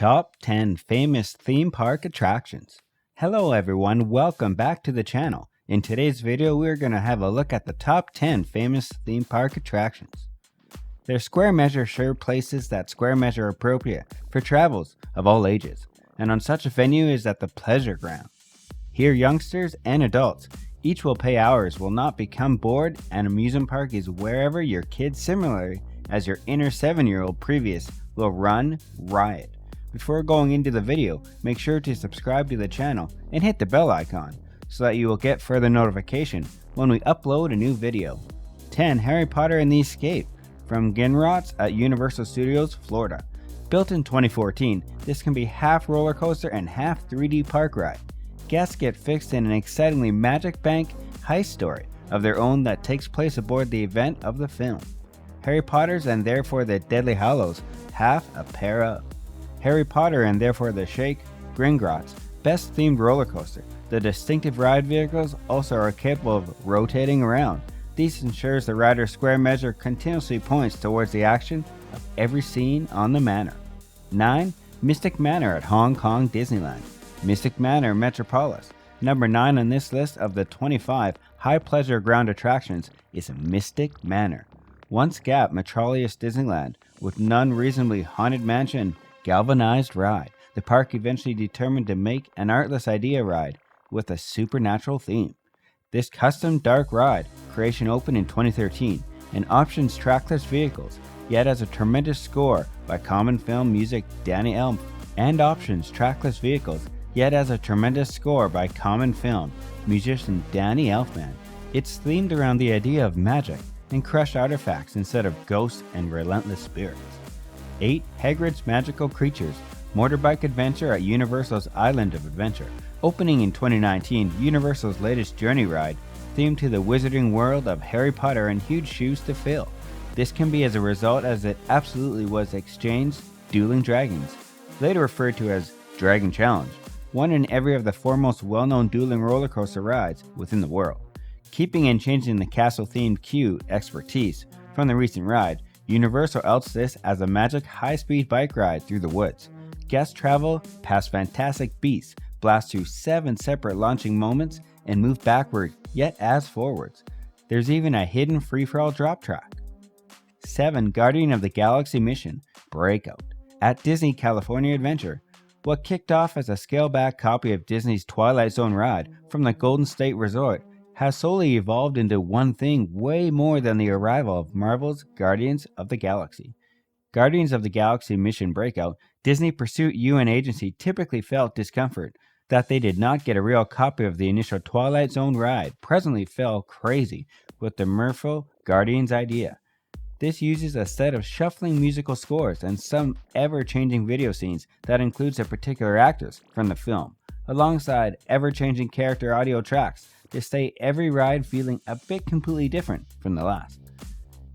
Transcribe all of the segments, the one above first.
Top 10 Famous Theme Park Attractions. Hello everyone, welcome back to the channel. In today's video, we're going to have a look at the top 10 famous theme park attractions. Their square measure sure places that square measure appropriate for travels of all ages, and on such a venue is at the pleasure ground. Here youngsters and adults each will pay hours, will not become bored, and amusement park is wherever your kids similarly as your inner 7-year-old previous will run riot. Before going into the video, make sure to subscribe to the channel and hit the bell icon so that you will get further notification when we upload a new video. 10. Harry Potter and the Escape from Ginrots at Universal Studios, Florida. Built in 2014, this can be half roller coaster and half 3D park ride. Guests get fixed in an excitingly Magic Bank heist story of their own that takes place aboard the event of the film. Harry Potter's and therefore the Deathly Hallows, half a pair of. Harry Potter and therefore the Shake Gringotts, best themed roller coaster. The distinctive ride vehicles also are capable of rotating around. This ensures the rider's square measure continuously points towards the action of every scene on the manor. 9. Mystic Manor at Hong Kong Disneyland. Mystic Manor Metropolis. Number 9 on this list of the 25 high pleasure ground attractions is Mystic Manor. Once Gap Metropolis Disneyland with an unreasonably haunted mansion galvanized ride. The park eventually determined to make an artless idea ride with a supernatural theme. This custom dark ride creation opened in 2013 and options trackless vehicles, yet has a tremendous score by Common Film Music Danny Elfman and options trackless vehicles, yet has a tremendous score by Common Film musician Danny Elfman. It's themed around the idea of magic and crushed artifacts instead of ghosts and relentless spirits. 8. Hagrid's Magical Creatures Motorbike Adventure at Universal's Island of Adventure. Opening in 2019, Universal's latest journey ride, themed to the wizarding world of Harry Potter and huge shoes to fill. This can be as a result as it absolutely was exchanged Dueling Dragons, later referred to as Dragon Challenge, one in every of the foremost well-known dueling roller coaster rides within the world. Keeping and changing the castle-themed queue expertise from the recent ride, Universal outs this as a magic high-speed bike ride through the woods. Guests travel past fantastic beasts, blast through 7 separate launching moments, and move backward yet as forwards. There's even a hidden free-for-all drop track. 7. Guardian of the Galaxy Mission Breakout at Disney California Adventure. What kicked off as a scaled-back copy of Disney's Twilight Zone ride from the Golden State Resort has solely evolved into one thing way more than the arrival of Marvel's Guardians of the Galaxy. Guardians of the Galaxy Mission Breakout, Disney Pursuit UN agency typically felt discomfort that they did not get a real copy of the initial Twilight Zone ride, presently fell crazy with the mirthful Guardians idea. This uses a set of shuffling musical scores and some ever-changing video scenes that includes the particular actors from the film, alongside ever-changing character audio tracks to stay every ride feeling a bit completely different from the last.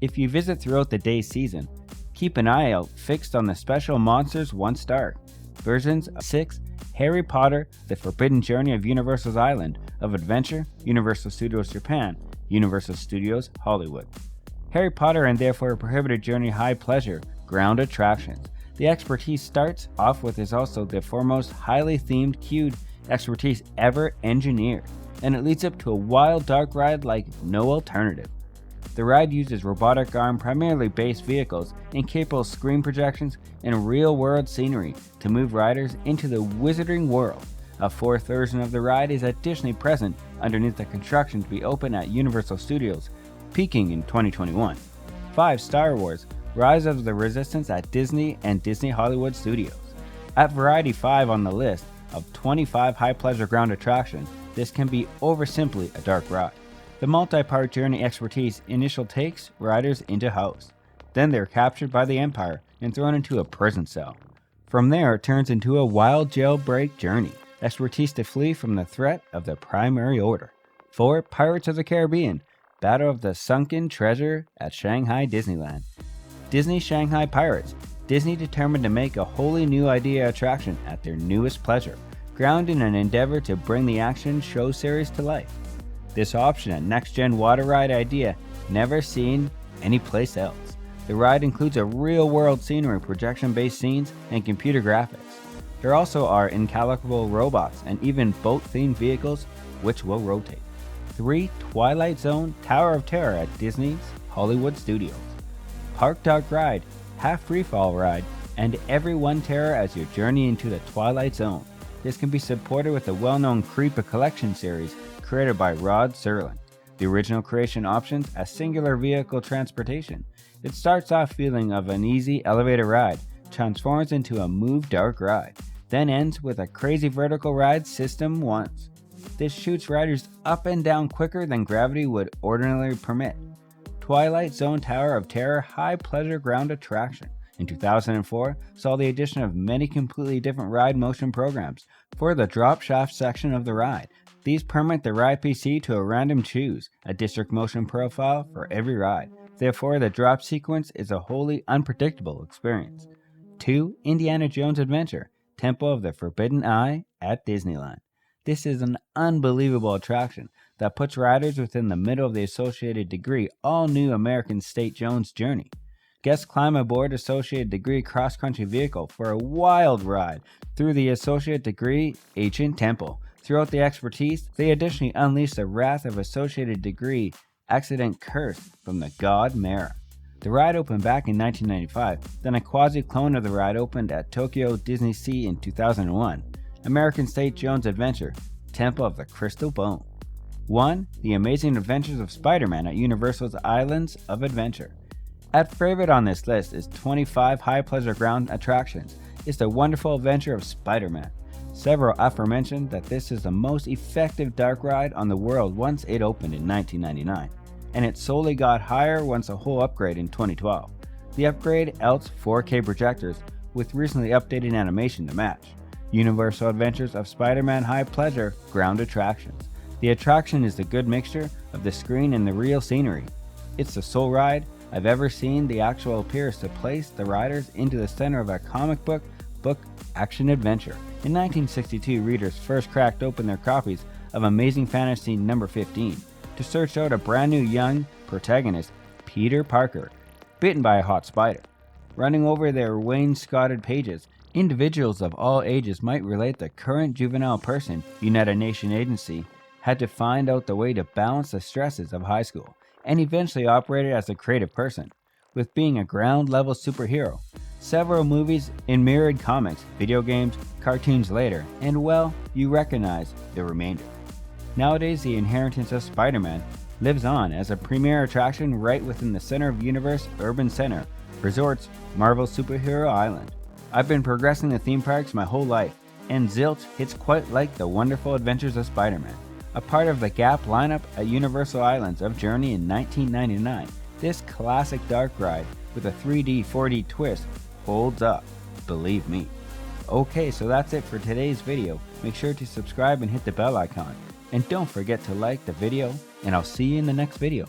If you visit throughout the day season, keep an eye out fixed on the special Monsters 1 Star versions of 6 Harry Potter, The Forbidden Journey of Universal's Island of Adventure, Universal Studios Japan, Universal Studios Hollywood. Harry Potter and therefore Prohibited Journey High Pleasure ground attractions. The expertise starts off with is also the foremost highly themed queued expertise ever engineered, and it leads up to a wild dark ride like no alternative. The ride uses robotic arm primarily based vehicles and capable screen projections and real world scenery to move riders into the wizarding world. A 4th version of the ride is additionally present underneath the construction to be open at Universal Studios, peaking in 2021. 5. Star Wars Rise of the Resistance at Disney and Disney Hollywood Studios. At Variety 5 on the list of 25 high pleasure ground attractions, this can be over simply a dark ride. The multi-part journey expertise initial takes riders into house. Then they're captured by the Empire and thrown into a prison cell. From there it turns into a wild jailbreak journey, expertise to flee from the threat of the Primary Order. 4. Pirates of the Caribbean Battle of the Sunken Treasure at Shanghai Disneyland. Disney Shanghai Pirates. Disney determined to make a wholly new idea attraction at their newest pleasure, ground in an endeavor to bring the action show series to life. This option, a next-gen water ride idea never seen anyplace else. The ride includes a real-world scenery, projection-based scenes, and computer graphics. There also are incalculable robots and even boat-themed vehicles which will rotate. 3. Twilight Zone Tower of Terror at Disney's Hollywood Studios. Park Dark Ride, half freefall ride, and everyone terror as you journey into the Twilight Zone. This can be supported with the well-known Creep a Collection series created by Rod Serling. The original creation options a singular vehicle transportation. It starts off feeling of an easy elevator ride, transforms into a move dark ride, then ends with a crazy vertical ride system once. This shoots riders up and down quicker than gravity would ordinarily permit. Twilight Zone Tower of Terror High Pleasure Ground Attraction in 2004 saw the addition of many completely different ride motion programs for the drop shaft section of the ride. These permit the ride PC to a random choose a district motion profile for every ride. Therefore, the drop sequence is a wholly unpredictable experience. 2. Indiana Jones Adventure Temple of the Forbidden Eye at Disneyland. This is an unbelievable attraction that puts riders within the middle of the Associated Degree all-new American State Jones journey. Guests climb aboard Associated Degree cross-country vehicle for a wild ride through the Associated Degree ancient temple. Throughout the expertise, they additionally unleash the wrath of Associated Degree accident curse from the god Mara. The ride opened back in 1995, then a quasi-clone of the ride opened at Tokyo Disney Sea in 2001. American State Jones Adventure Temple of the Crystal Bone. 1. The Amazing Adventures of Spider-Man at Universal's Islands of Adventure. At favorite on this list is 25 high pleasure ground attractions. It's the wonderful adventure of Spider-Man. Several aforementioned that this is the most effective dark ride on the world once it opened in 1999, and it solely got higher once a whole upgrade in 2012. The upgrade elts 4K projectors with recently updated animation to match. Universal Adventures of Spider-Man High Pleasure Ground Attractions. The attraction is the good mixture of the screen and the real scenery. It's the sole ride I've ever seen the actual appears to place the riders into the center of a comic book action adventure. In 1962, readers first cracked open their copies of Amazing Fantasy No. 15 to search out a brand new young protagonist, Peter Parker, bitten by a hot spider. Running over their wainscoted pages, individuals of all ages might relate the current juvenile person, United Nations Agency, had to find out the way to balance the stresses of high school, and eventually operated as a creative person, with being a ground-level superhero. Several movies in mirrored comics, video games, cartoons later, and well, you recognize the remainder. Nowadays, the inheritance of Spider-Man lives on as a premier attraction right within the Center of Universe Urban Center, Resorts, Marvel Superhero Island. I've been progressing the theme parks my whole life, and Zilch hits quite like the wonderful adventures of Spider-Man. A part of the Gap lineup at Universal Islands of Journey in 1999, this classic dark ride with a 3D 4D twist holds up, believe me. Okay, so that's it for today's video. Make sure to subscribe and hit the bell icon. And don't forget to like the video, and I'll see you in the next video.